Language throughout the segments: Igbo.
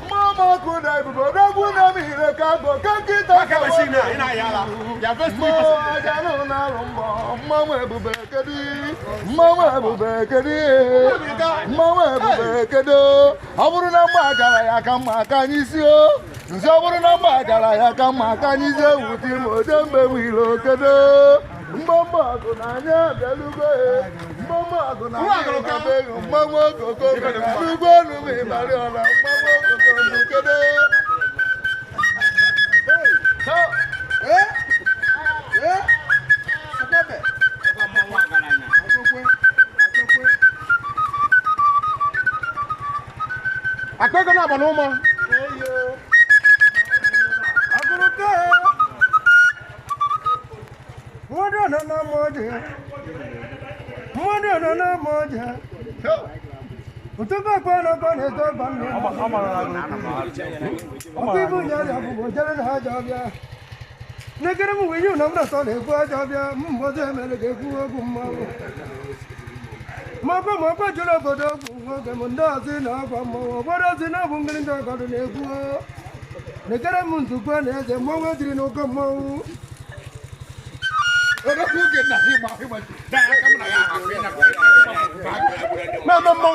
Mama could I go to the cargo? Can't get a machine. Mama Bubekadi, Mama Bubekadi, Mama Bubekado. I wouldn't know my Macanizio. So wouldn't know my Macanizio with him or them we look at it. Mama Gunanya, Beluga, Mama Gunanya, Mama Coco, Mariana, Mama I can't go up no more. Mapa jula bodo munda zina kwa mo bodo zina bungelinga kadu neku nekere muntu kwa neze mo jiri no kamo odo kuke na hima da kamna ya na mo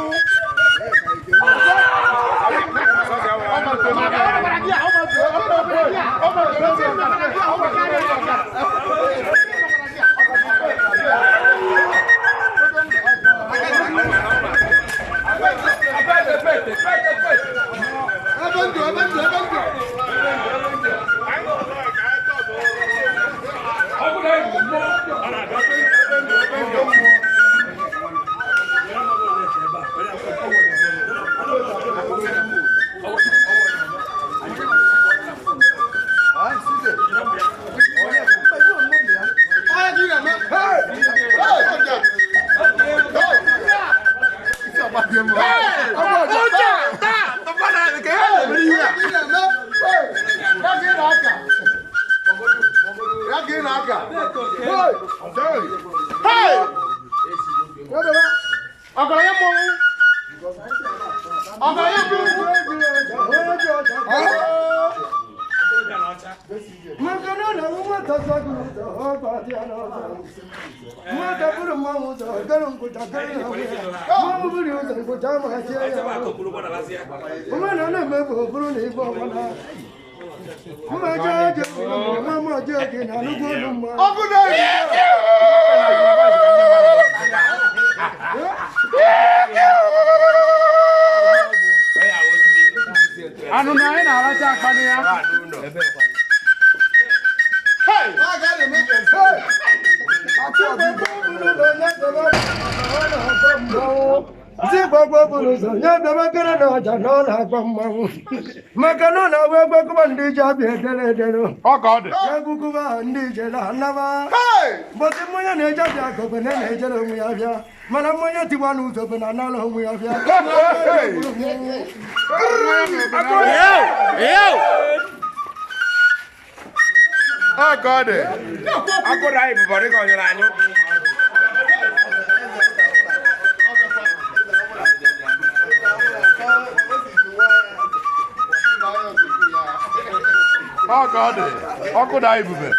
Oh God! Oh God! I could have everybody on your line. Oh God! I could have everybody.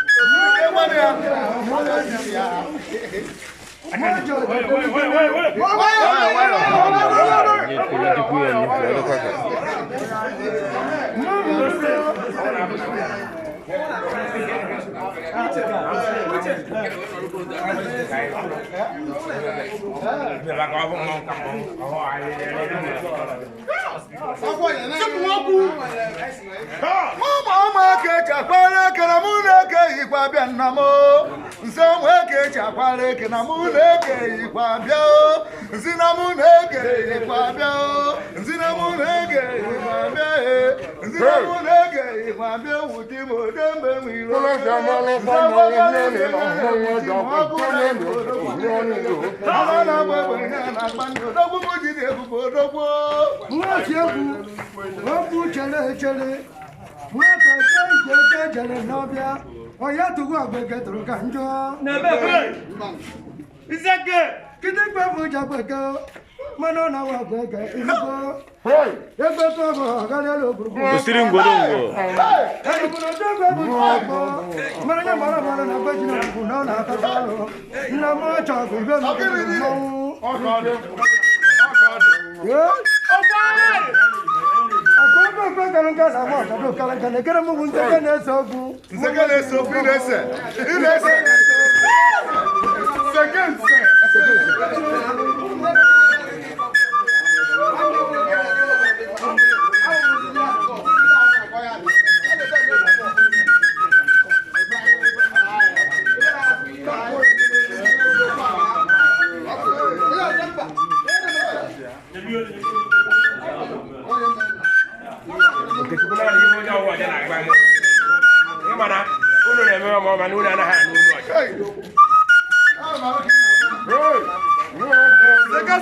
Mama kecha kwale kana muneke ikwabia namo nsamwe kecha kwale kana muneke ikwabia nzina muneke ikwabia nzina muneke ikwabia nzina muneke ikwabia utimo dembe mwilo oya tugu agbeke turu kanjo na be isake kite gbe fu jagbeke mano na wa gbeke ilugo egbe to bo gale lo guru Usiri ngolongo. enu buno to gbe bu bo mara na gbe jina ku na na ka salo na mo cha ku be mo Akoko kalanga na mo ta do kalanga ne kere mo bunze ne sogu Nzekele sofu inese. Sekense.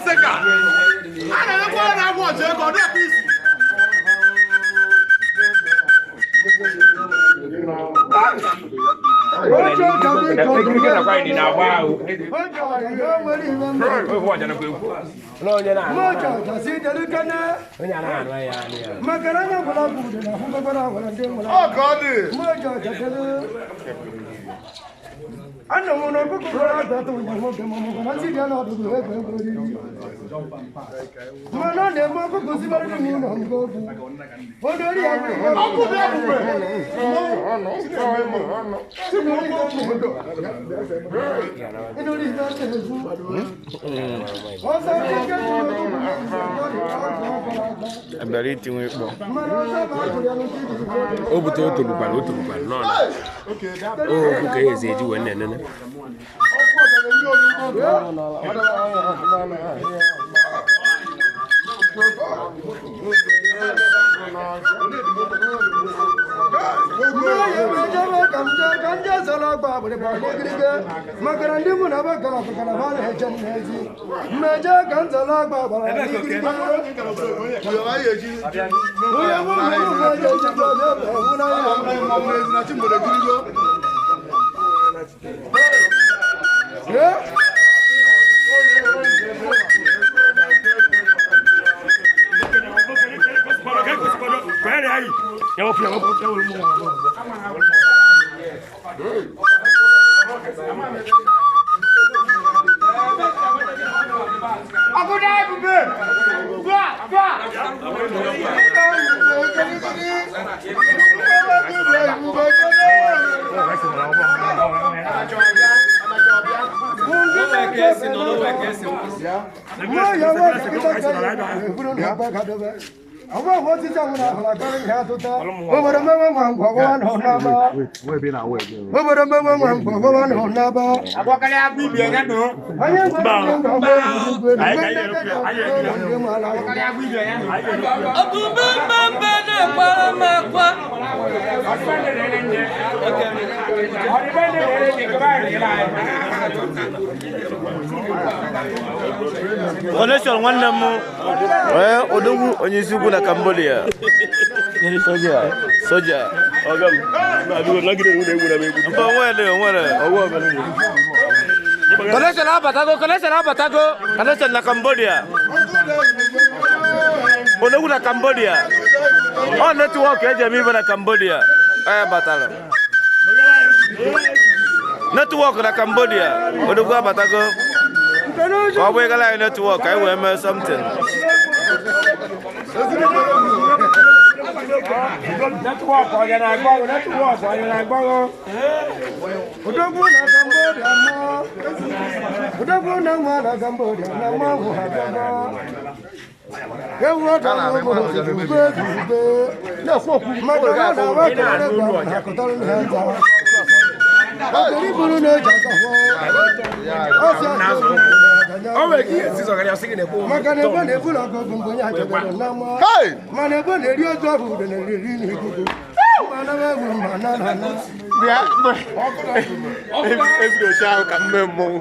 Seka. Ana na kwa na mo je ko do peace. Oh God. Ano mo no ko ra ta to mo ke mo na si dia na do do e ko ri mo no ne mo ko si ba ni mo no ko o do ri a ko Aku be abu be. ino ri na te su o sa ke Abari tinwe po. ma no sa ba ko ya no si Obuto otolukwala no na. Okay, that. Oh, buke ezeji wenne nene. Kanja sala ba bole ba grige magarandi mu na ba kala kala ba le jannati meja kanja la ba ba grige Yo aye ji. mu ya mu ba je je ba mu na ya Na ti mo le dirigo. Awa wo ti jamu na la kare ya to ta. Oboro me wan kwa kwa no na ba. We be na we. Oboro me wan kwa kwa no na ba. abokale agbi bi enya do Anya ba. abokale agbi bi enya do Otubembe ne para makwa. Connection nwanne m. Odogwu onye isi ukwu na Cambodia. Soja. Ogam. Adugo nagide unu egwu na egwu. Mba nwere. Connection na Cambodia. Odogwu na Cambodia. Oh, network eje emibe na Cambodia. Batala. Network na Cambodia. Odogwu abatago. Ọ bụ ịgala anyị netwọk anyị wee mee something. network ọ yana agbago network ọ yana agbago Odogwu na Cambodia mo. Odogwu na ma na Cambodia na ma hu ha ba. Ewo ta na mo be. Na ko ku ma na ba ka ko ta ni ha ta. Agari buru no jaga ho. o we ki esi so gari asigi ne bo Maka na ebe na-ebu na ọgọgụ mgbe onye achọgoro na mma. Mana ebe na-eri otu ọbụ ude na-eri n'ikuku. Mana m egwu mma na na na. Ebidochi ahụ ka mme mmọnwụ.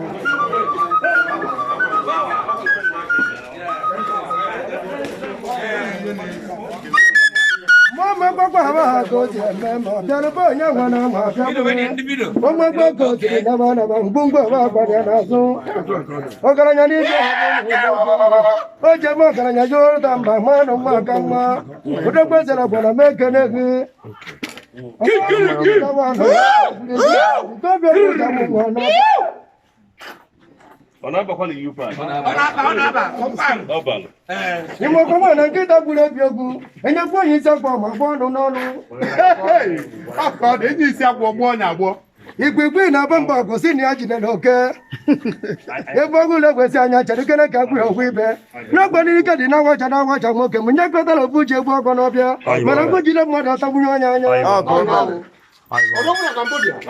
Mọ Mama Papa goes and Mamma, Pianoponia, one of my family. Mama goes to the Navana, Bumba, Banazo. Ogarani, Ojamaka, Jordan, Mamma, Makama, who the president of American. Onaba calling you pan. You will come on and get up with your goo, and you're going yourself from a bond on all. Hey, I thought it is a woman. If we win a bumper, was in the agent, okay? If I will ever say, I'm going to come with a nobody can watch and I watch a mock when you got a butcher walk on up here. But I'm going to let my daughter. Cambodia.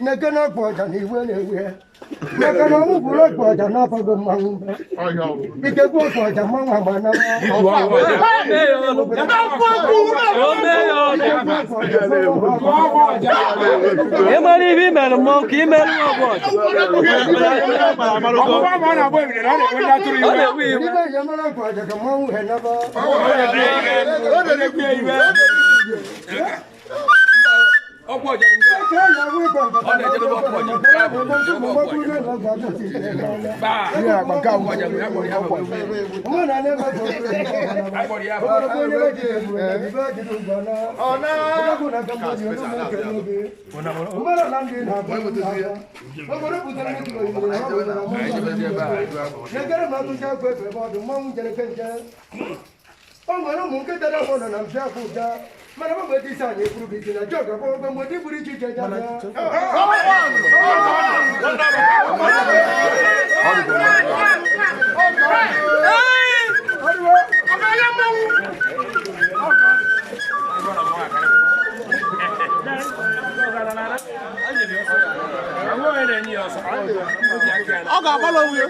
Nakana Porta, he went away. Nakana Porta, not for the monk. Because Porta, Mamma, I'll follow you.